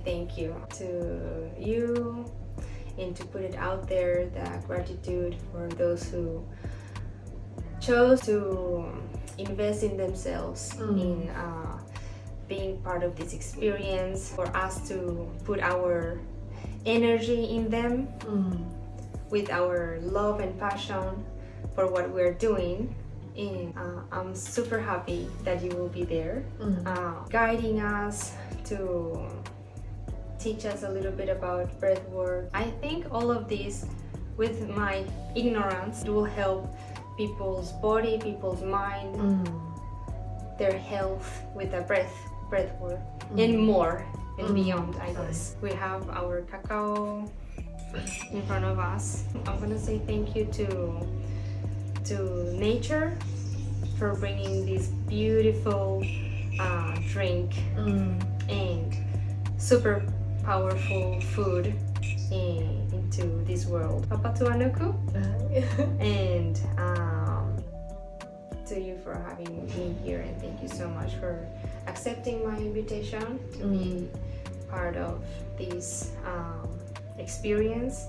thank you to you and to put it out there, the gratitude for those who chose to invest in themselves, in being part of this experience, for us to put our energy in them with our love and passion for what we're doing. And I'm super happy that you will be there, guiding us, to teach us a little bit about breath work. I think all of this, with my ignorance, will help people's body, people's mind, their health with the breath work, and more and beyond, I guess. We have our cacao in front of us. I'm gonna say thank you to nature for bringing this beautiful drink and super powerful food into this world. Papatuanuku. And to you for having me here, and thank you so much for accepting my invitation to be part of this experience.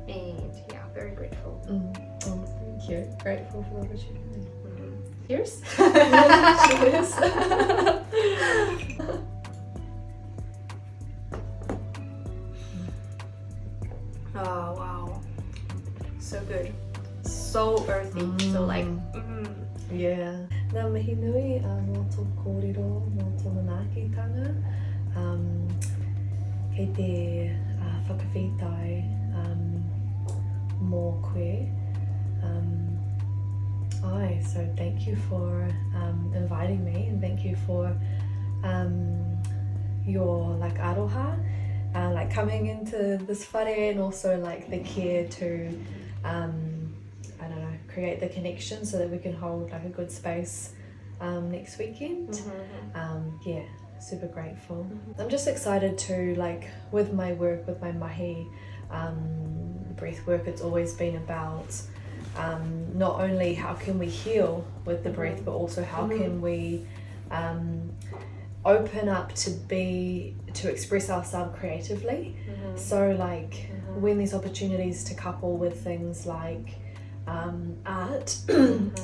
And yeah, very grateful. Thank you. Grateful for the opportunity. Cheers. Cheers. Oh wow, so good, so earthy, so like yeah. Nā mihi nui mō tō kōrero, mō tō manaakitanga, kei te whakawhitai mō koe. So thank you for inviting me, and thank you for your like aroha, like coming into this whare, and also like the care to I don't know, create the connection so that we can hold like a good space next weekend. Yeah, super grateful. I'm just excited to, like, with my work, with my mahi breath work, it's always been about not only how can we heal with the breath, but also how can we open up to express ourselves creatively. So like when there's opportunities to couple with things like art,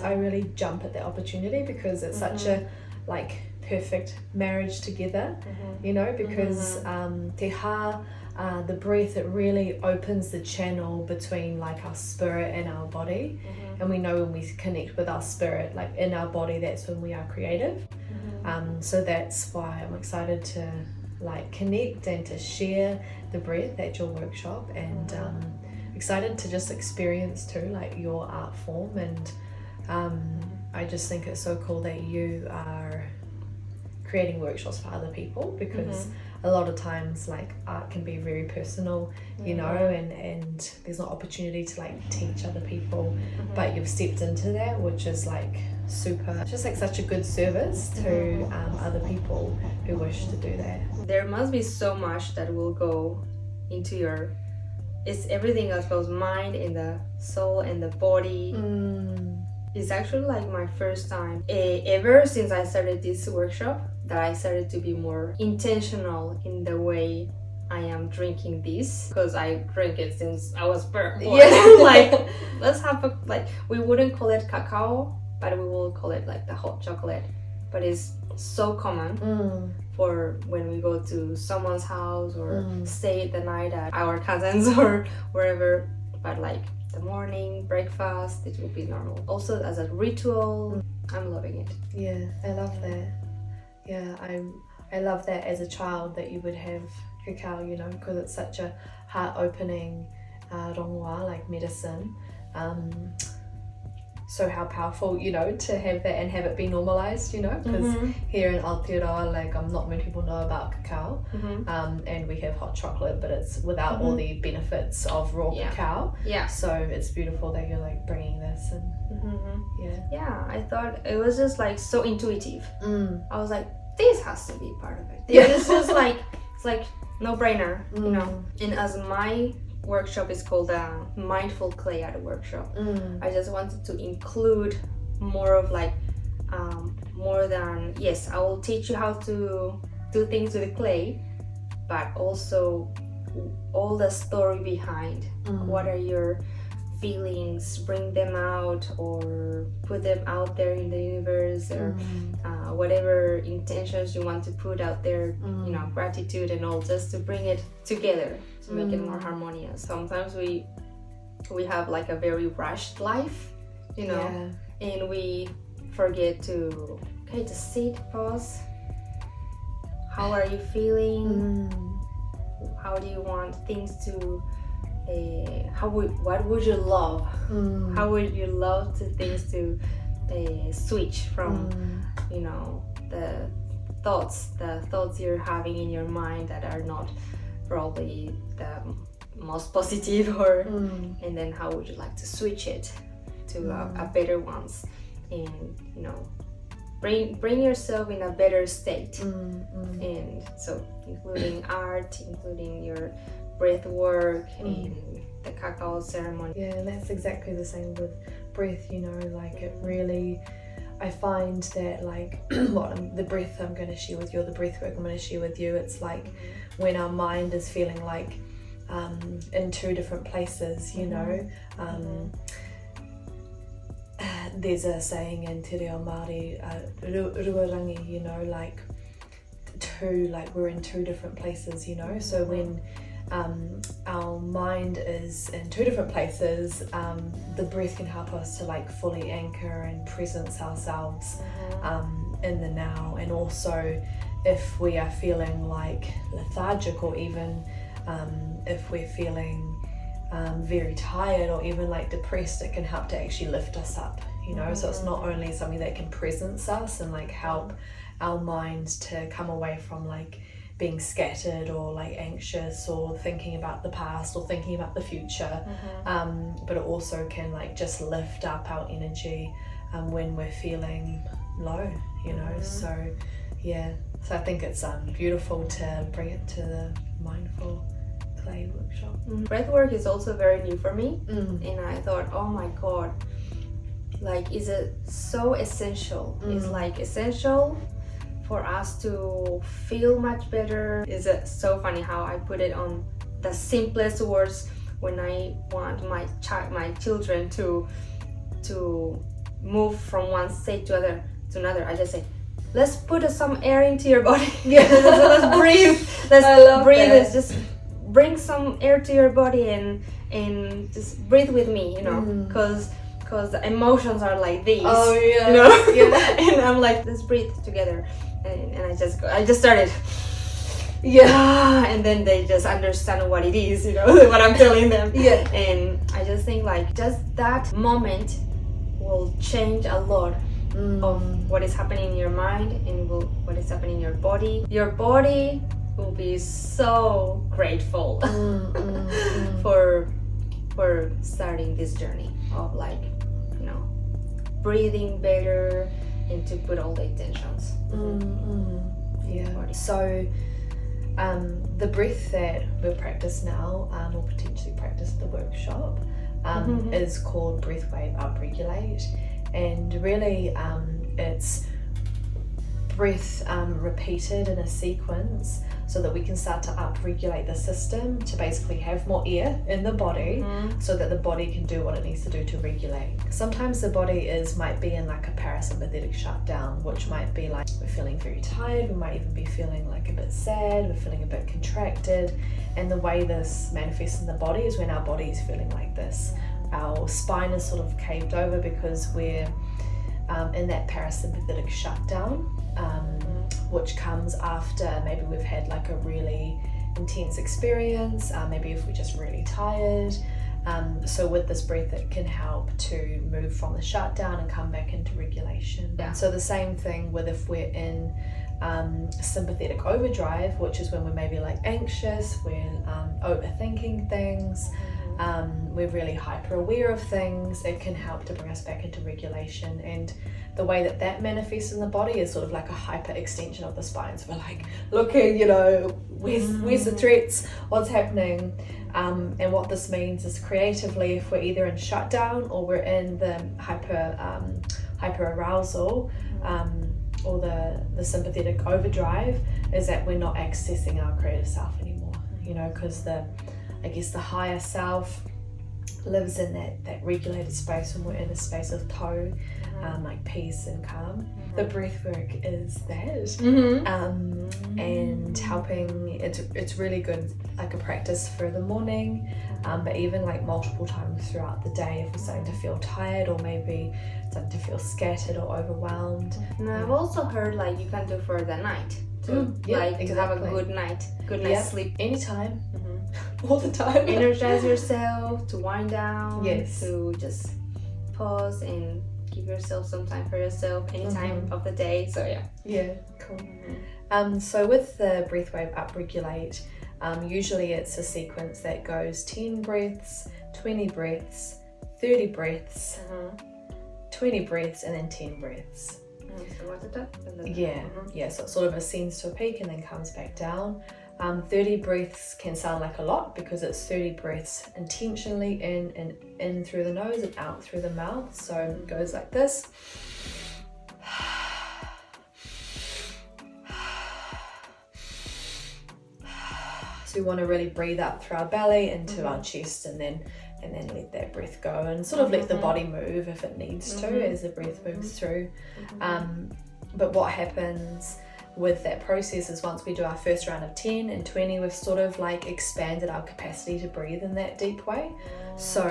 I really jump at that opportunity, because it's such a like perfect marriage together, you know, because te ha, the breath, it really opens the channel between like our spirit and our body. And we know when we connect with our spirit, like in our body, that's when we are creative. So that's why I'm excited to like connect and to share the breath at your workshop, and excited to just experience too like your art form. And I just think it's so cool that you are creating workshops for other people, because a lot of times like art can be very personal, you know, and there's no opportunity to like teach other people, but you've stepped into that, which is like super, just like such a good service to other people who wish to do that. There must be so much that will go into your, it's everything else goes, mind and the soul and the body. It's actually like my first time ever since I started this workshop that I started to be more intentional in the way I am drinking this, because I drink it since I was born. Like, let's have a, like, we wouldn't call it cacao, but we will call it like the hot chocolate. But it's so common for when we go to someone's house or stay the night at our cousins or wherever. But like the morning breakfast, it will be normal. Also as a ritual, I'm loving it. Yeah, I love that. Yeah, I love that as a child that you would have cacao, you know, because it's such a heart-opening rongoa, like medicine. So how powerful, you know, to have that and have it be normalized, you know, because here in Aotearoa, like not many people know about cacao, and we have hot chocolate, but it's without all the benefits of raw cacao. So it's beautiful that you're like bringing this and I thought it was just like so intuitive. I was like, this has to be part of it. This is like, it's like no brainer, you know. And as my workshop is called a mindful clay art workshop, I just wanted to include more of like more than, yes, I will teach you how to do things with clay, but also all the story behind. What are your feelings? Bring them out or put them out there in the universe, or whatever intentions you want to put out there, you know, gratitude and all, just to bring it together to make it more harmonious. Sometimes we have like a very rushed life, you know, and we forget to just sit, pause. How are you feeling? How do you want things to what would you love? How would you love things to switch from, you know, the thoughts you're having in your mind that are not probably the most positive, or and then how would you like to switch it to a better ones, and you know, bring yourself in a better state. And so including art, including your breath work and the Cacao Ceremony. Yeah, and that's exactly the same with breath, you know, like it really, I find that like the breath I'm going to share with you, or the breath work I'm going to share with you, it's like when our mind is feeling like in two different places, you know. There's a saying in Te Reo Māori, ruarangi, you know, like we're in two different places, you know. So when our mind is in two different places, the breath can help us to like fully anchor and presence ourselves in the now. And also if we are feeling like lethargic, or even if we're feeling very tired or even like depressed, it can help to actually lift us up, you know. So it's not only something that can presence us and like help our minds to come away from like being scattered or like anxious or thinking about the past or thinking about the future, but it also can like just lift up our energy when we're feeling low, you know. So yeah, so I think it's beautiful to bring it to the mindful clay workshop. Breathwork is also very new for me, and I thought, oh my god, like, is it so essential? It's like essential for us to feel much better. Is it so funny how I put it on the simplest words when I want my children to move from one state to another. I just say, let's put some air into your body. Let's breathe. Let's breathe. Let's just bring some air to your body and just breathe with me, you know, because the emotions are like these. Oh yeah. You know? Yeah. And I'm like, let's breathe together. And I just started. Yeah, and then they just understand what it is, you know, what I'm telling them. Yeah. And I just think like just that moment will change a lot of what is happening in your mind and what is happening in your body. Your body will be so grateful for starting this journey of like, you know, breathing better and to put all the intentions. Yeah. So the breath that we'll practice now, or potentially practice at the workshop, is called BreathWav UpRegulate, and really it's breath repeated in a sequence so that we can start to upregulate the system to basically have more air in the body so that the body can do what it needs to do to regulate. Sometimes the body might be in like a parasympathetic shutdown, which might be like we're feeling very tired, we might even be feeling like a bit sad, we're feeling a bit contracted, and the way this manifests in the body is when our body is feeling like this. Our spine is sort of caved over because we're in that parasympathetic shutdown, which comes after maybe we've had like a really intense experience, maybe if we're just really tired. So with this breath, it can help to move from the shutdown and come back into regulation. Yeah. So the same thing with if we're in sympathetic overdrive, which is when we're maybe like anxious, we're overthinking things, we're really hyper aware of things. It can help to bring us back into regulation, and the way that manifests in the body is sort of like a hyper extension of the spine. So we're like looking, you know, where's the threats, what's happening, and what this means is creatively, if we're either in shutdown or we're in the hyper arousal, or the sympathetic overdrive is that we're not accessing our creative self anymore, you know, because the higher self lives in that regulated space when we're in a space of toe, like peace and calm. The breath work is that, and helping. It's really good, like a practice for the morning, but even like multiple times throughout the day if we're starting to feel tired or maybe starting to feel scattered or overwhelmed. And I've also heard like you can do for the night too, to have a good night's sleep anytime. All the time. Energize yourself, to wind down, to just pause and give yourself some time for yourself any time of the day. So cool. So with the BreathWav UpRegulate, usually it's a sequence that goes 10 breaths, 20 breaths, 30 breaths, 20 breaths, and then 10 breaths. So what's it up? So it sort of ascends to a peak and then comes back down. 30 breaths can sound like a lot because it's 30 breaths intentionally in through the nose and out through the mouth. So it goes like this. So we want to really breathe up through our belly into our chest and then let that breath go and sort of let the body move if it needs to as the breath moves through. But what happens with that process is once we do our first round of 10 and 20, we've sort of like expanded our capacity to breathe in that deep way. So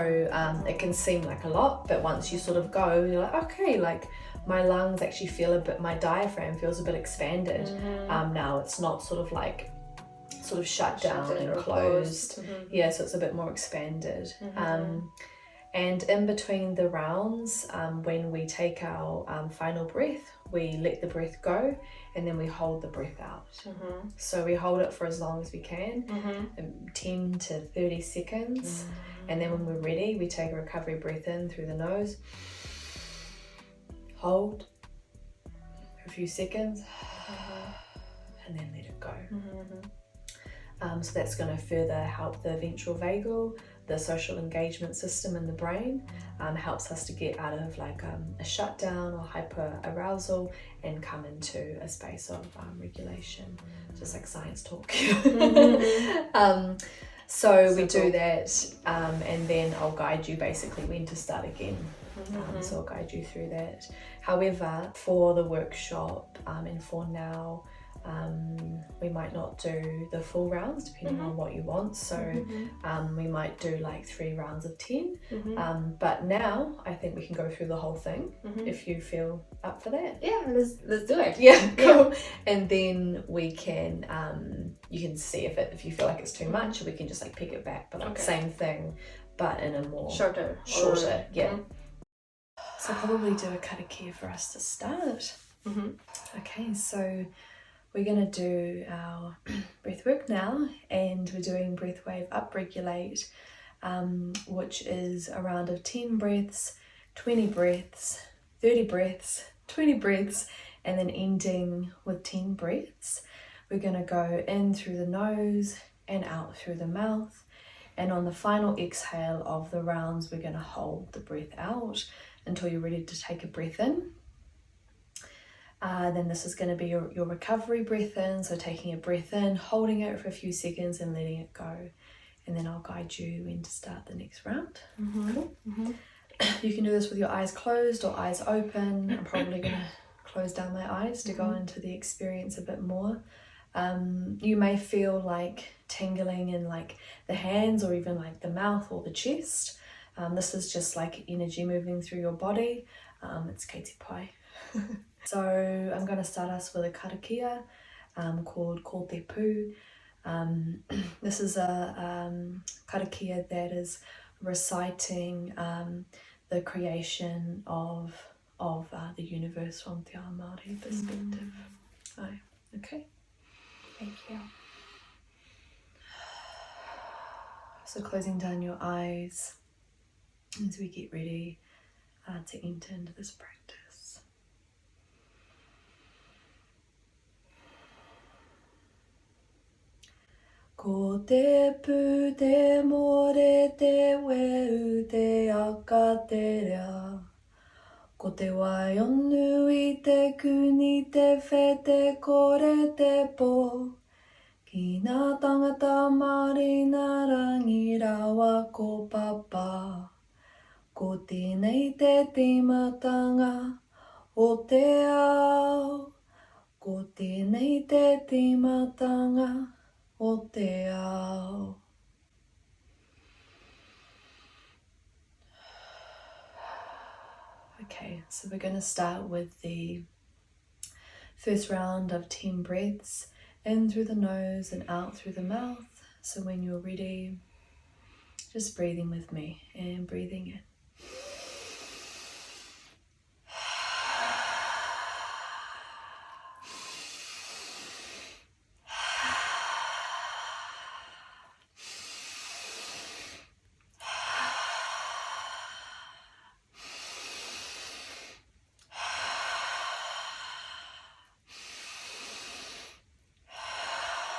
it can seem like a lot, but once you sort of go, you're like, okay, like my lungs actually feel a bit, my diaphragm feels a bit expanded. Now it's not sort of like shut down and closed. So it's a bit more expanded. And in between the rounds, when we take our final breath, we let the breath go and then we hold the breath out. So we hold it for as long as we can, 10 to 30 seconds. And then when we're ready, we take a recovery breath in through the nose, hold for a few seconds, and then let it go. So that's going to further help the ventral vagal, the social engagement system in the brain, helps us to get out of like a shutdown or hyper arousal and come into a space of regulation, just like science talk. So we do that, and then I'll guide you basically when to start again. So I'll guide you through that. However, for the workshop and for now, we might not do the full rounds depending on what you want, so we might do like 3 rounds of 10, but now I think we can go through the whole thing if you feel up for that. Let's do it. Cool. And then we can you can see if you feel like it's too much, we can just like pick it back, but like same thing but in a more shorter. So probably do a karakia for us to start. Okay, so we're going to do our breath work now, and we're doing BreathWav UpRegulate, which is a round of 10 breaths, 20 breaths, 30 breaths, 20 breaths, and then ending with 10 breaths. We're going to go in through the nose and out through the mouth, and on the final exhale of the rounds, we're going to hold the breath out until you're ready to take a breath in. Then this is going to be your recovery breath in, so taking a breath in, holding it for a few seconds and letting it go, and then I'll guide you when to start the next round. Cool. You can do this with your eyes closed or eyes open. I'm probably going to close down my eyes to go into the experience a bit more. You may feel like tingling in like the hands or even like the mouth or the chest. This is just like energy moving through your body. It's Katie Pai. So I'm going to start us with a karakia called Te Pū. This is a karakia that is reciting the creation of the universe from Te Ao Māori perspective. Okay. Thank you. So closing down your eyes as we get ready to enter into this practice. Ko te pū te more te weu te aka te rea. Ko Ko te wai onu I te kuni te whete kore te pō. Ki ngā tangata Māori ngā rangi rawa ko papa. Ko tēnei te timatanga o te ao. Ko tēnei te timatanga o te ao. Okay, so we're going to start with the first round of 10 breaths, in through the nose and out through the mouth. So when you're ready, just breathing with me and breathing in.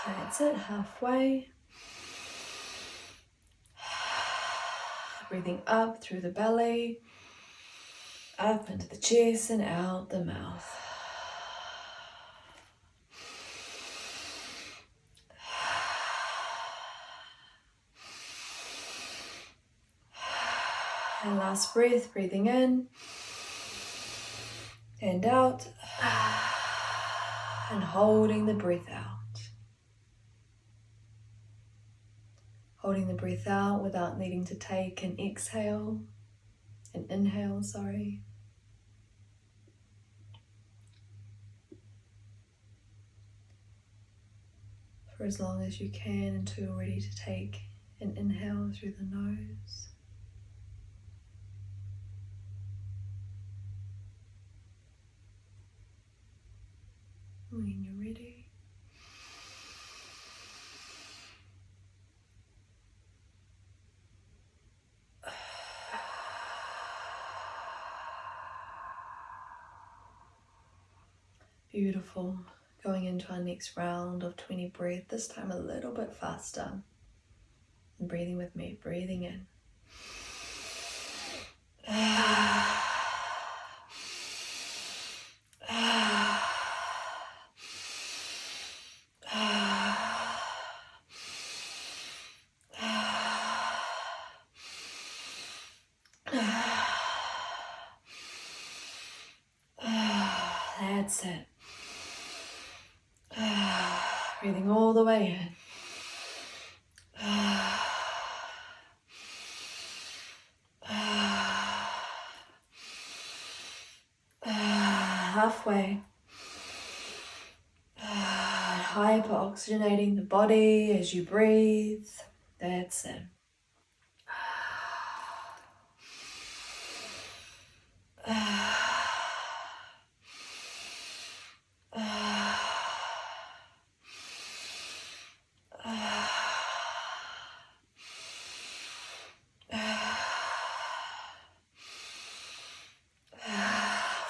That's it, halfway. Breathing up through the belly, up into the chest and out the mouth. And last breath, breathing in and out, and holding the breath out. Holding the breath out without needing to take an inhale, sorry. For as long as you can until you're ready to take an inhale through the nose. When you're ready. Beautiful. Going into our next round of 20 breath, this time a little bit faster. And breathing with me, breathing in. That's it. Breathing all the way in. Halfway. Hyper-oxygenating the body as you breathe. That's it.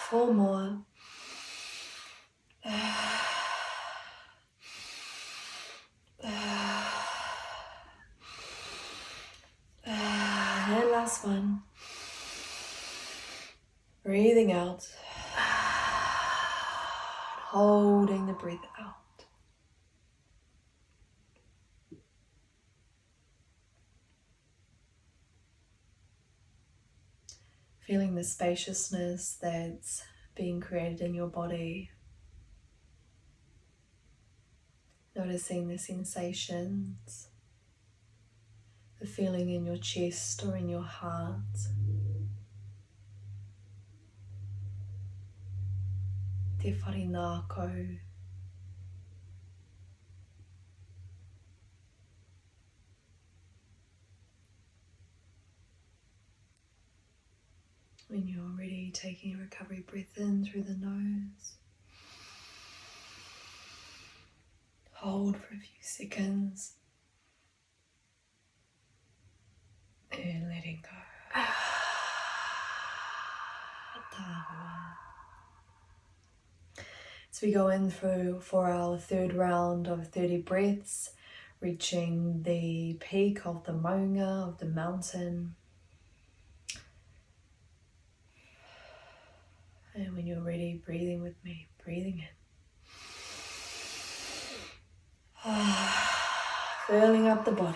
Four more. And last one. Breathing out. Holding the breath out. Feeling the spaciousness that's being created in your body. Noticing the sensations, the feeling in your chest or in your heart. Te wharinako. When you're ready, taking a recovery breath in through the nose. Hold for a few seconds. And letting go. So we go in through for our third round of 30 breaths, reaching the peak of the maunga, of the mountain. And when you're ready, breathing with me, breathing in. Filling up the body.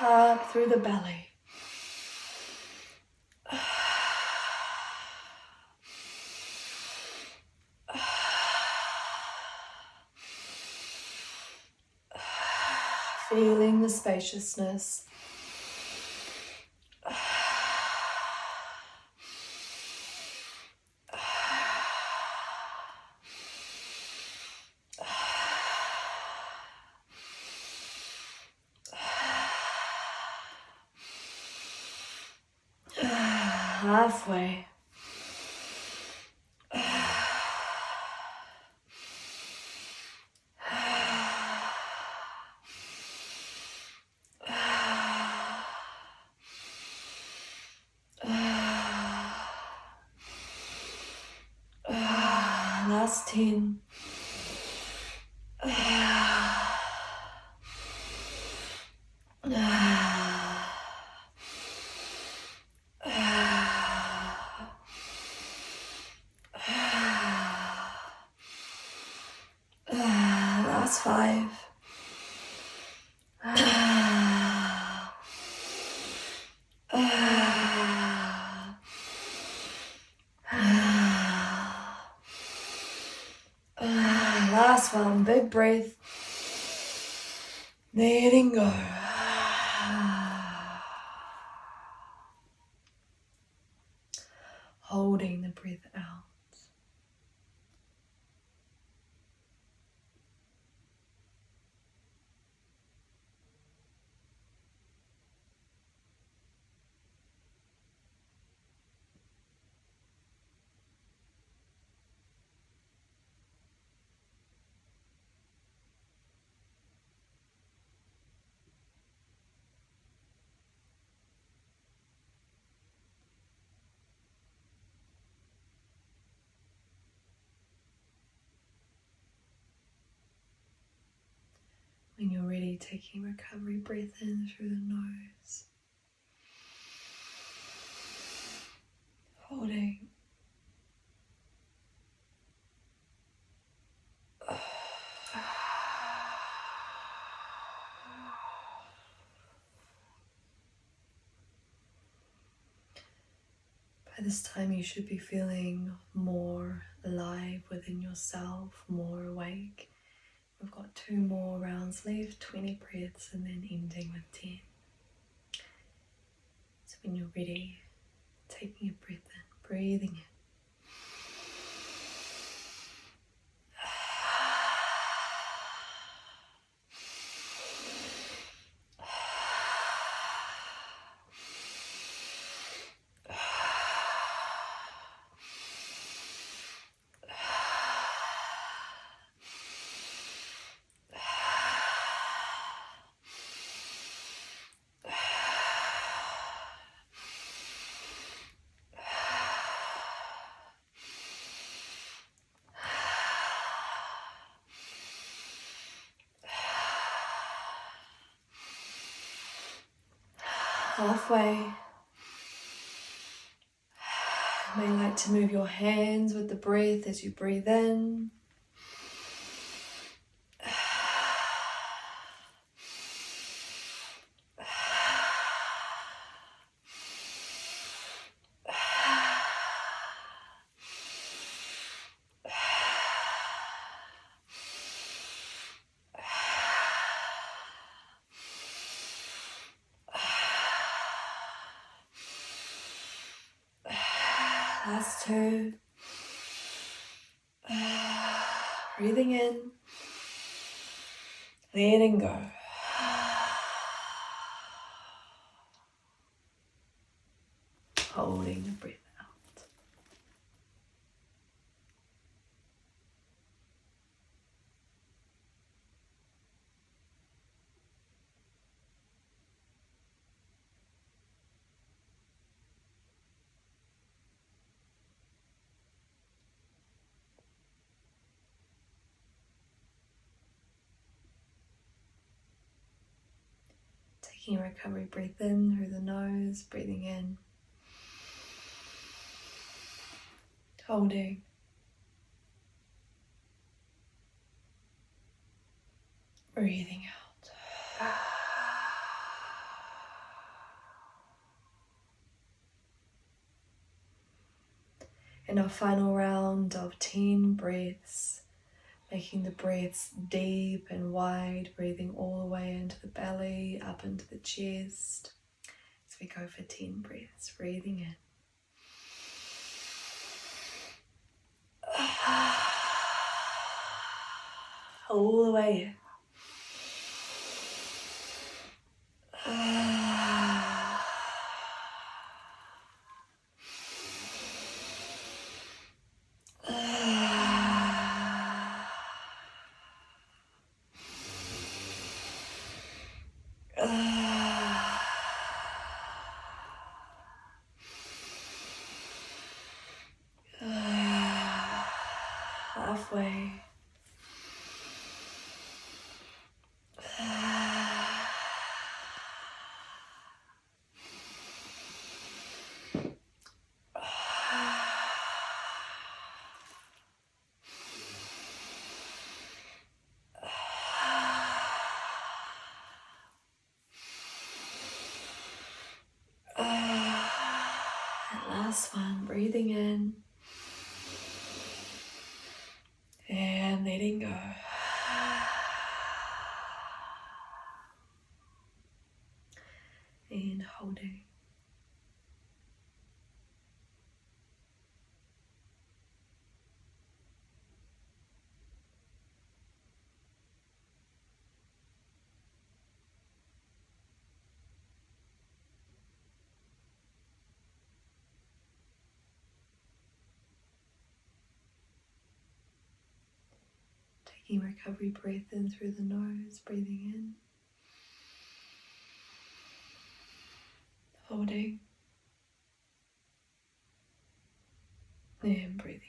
Up through the belly. Feeling the spaciousness. Halfway. Last 10. Last 5. Last one, big breath. Letting go. Holding the breath out. When you're ready, taking recovery breath in through the nose. Holding. By this time you should be feeling more alive within yourself, more awake. We've got 2 more rounds left, 20 breaths, and then ending with 10. So when you're ready, taking a breath in, breathing in. Halfway. You may like to move your hands with the breath as you breathe in. Last 2. Breathing in, letting go. Holding the breath out. Taking a recovery breath in through the nose, breathing in. Holding. Breathing out. In our final round of 10 breaths, making the breaths deep and wide, breathing all the way into the belly, up into the chest. As we go for 10 breaths, breathing in. All the way in. Halfway. Last one, breathing in and letting go. And holding. Taking recovery breath in through the nose, breathing in. Holding. And breathing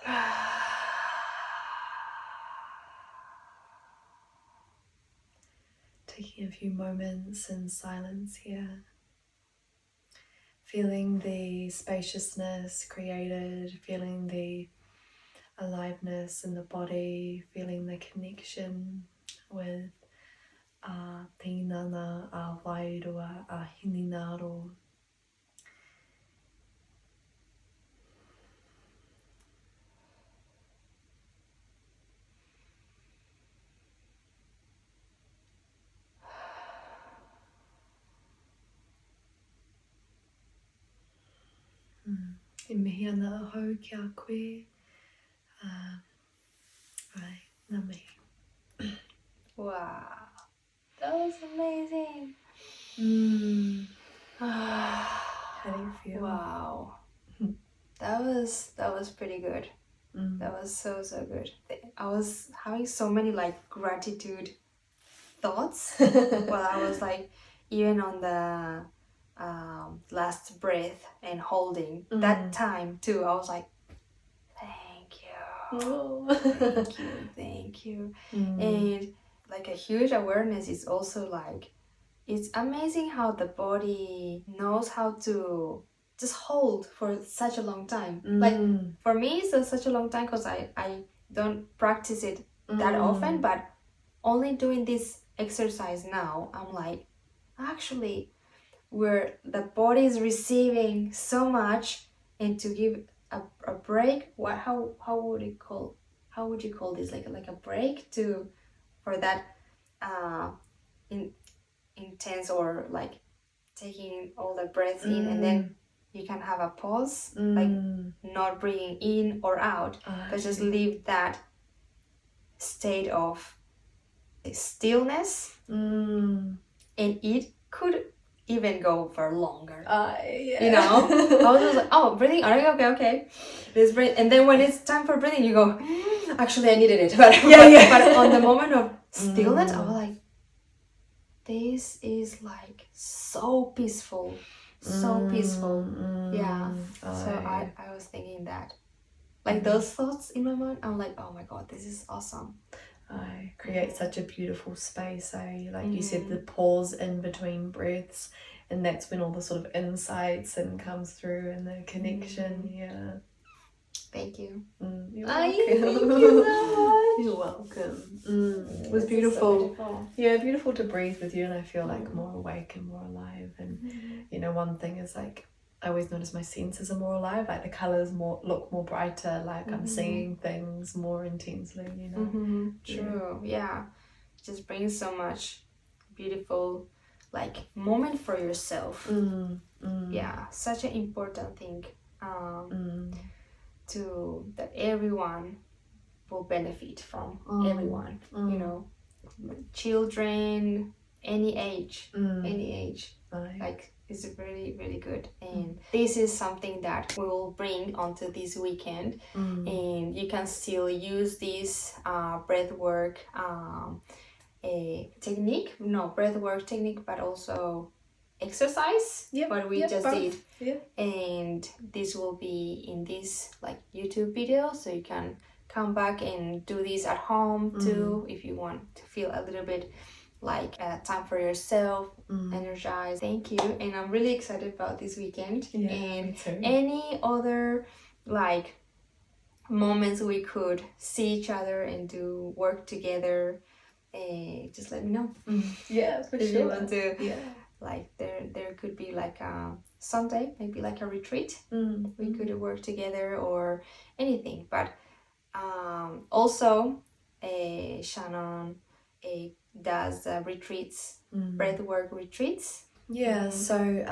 out. Taking a few moments in silence here. Feeling the spaciousness created, feeling the aliveness in the body, feeling the connection with tinana, wairoa, hininaro. E mihi ana ahau ki a koe. Ai, nā mihi. Wow, that was amazing. How do you feel? Wow, that was pretty good. That was so good. I was having so many like gratitude thoughts while I was like even on the last breath and holding that time too. I was like, thank you, thank you. And like a huge awareness is also like, it's amazing how the body knows how to just hold for such a long time. Like for me it's such a long time because I don't practice it that often, but only doing this exercise now, I'm like, actually, where the body is receiving so much, and to give a break, how would you call this, like a break to for that intense, or like taking all the breaths in, and then you can have a pause, like not breathing in or out, but just leave that state of stillness, and it could even go for longer. Yeah. You know, I was just like, oh, breathing, okay, this breathe, and then when it's time for breathing, you go, actually I needed it, but but on the moment of stillness, I was like, this is like so peaceful, yeah. So I was thinking that, like those thoughts in my mind, I'm like, oh my god, this is awesome. I create such a beautiful space. Like you said, the pause in between breaths, and that's when all the sort of insights and comes through and the connection. Yeah. Thank you. You're Thank welcome. you so much. You're welcome. It was beautiful. Yeah, beautiful to breathe with you, and I feel like more awake and more alive. And you know, one thing is like I always notice my senses are more alive. Like the colors look more brighter. Like I'm seeing things more intensely. You know. True. Yeah. It just brings so much beautiful, like, moment for yourself. Yeah, such an important thing. To that everyone will benefit from. Everyone, you know, children, any age, like, it's really, really good. And this is something that we will bring onto this weekend, and you can still use this breathwork breathwork technique, but also exercise, what we just did. And this will be in this like YouTube video, so you can come back and do this at home too, if you want to feel a little bit like time for yourself, energized. Thank you, and I'm really excited about this weekend. And any other like moments we could see each other and do work together, just let me know. For if sure. you want to. Like there could be like someday maybe like a retreat. We could work together or anything. But also Shannon does retreats, breathwork retreats. So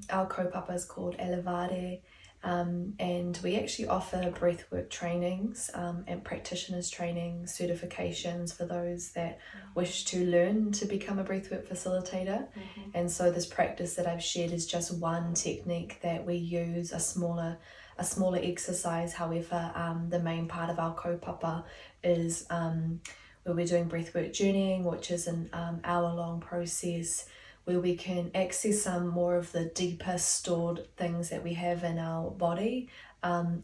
our kaupapa is called Elevare, and we actually offer breathwork trainings and practitioners training certifications for those that wish to learn to become a breathwork facilitator. And so this practice that I've shared is just one technique that we use, a smaller exercise. However, the main part of our kaupapa is where we're doing breathwork journeying, which is an hour-long process where we can access some more of the deeper stored things that we have in our body,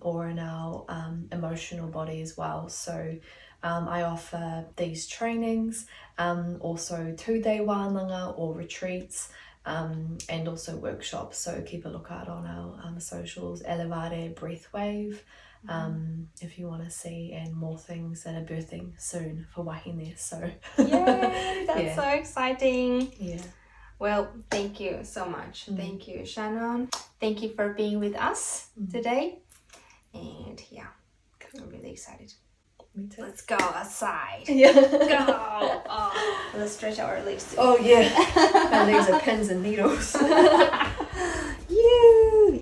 or in our emotional body as well. So I offer these trainings, also 2-day wānanga or retreats, and also workshops. So keep a lookout on our socials, Elevare BreathWav, if you want to see, and more things that are birthing soon for wahine. So Yay, that's so exciting. Well, thank you so much. Thank you, Shannon. Thank you for being with us today. And I'm really excited. Me too. Let's go outside. Go. Let's stretch our legs too. Oh yeah. My legs are pins and needles.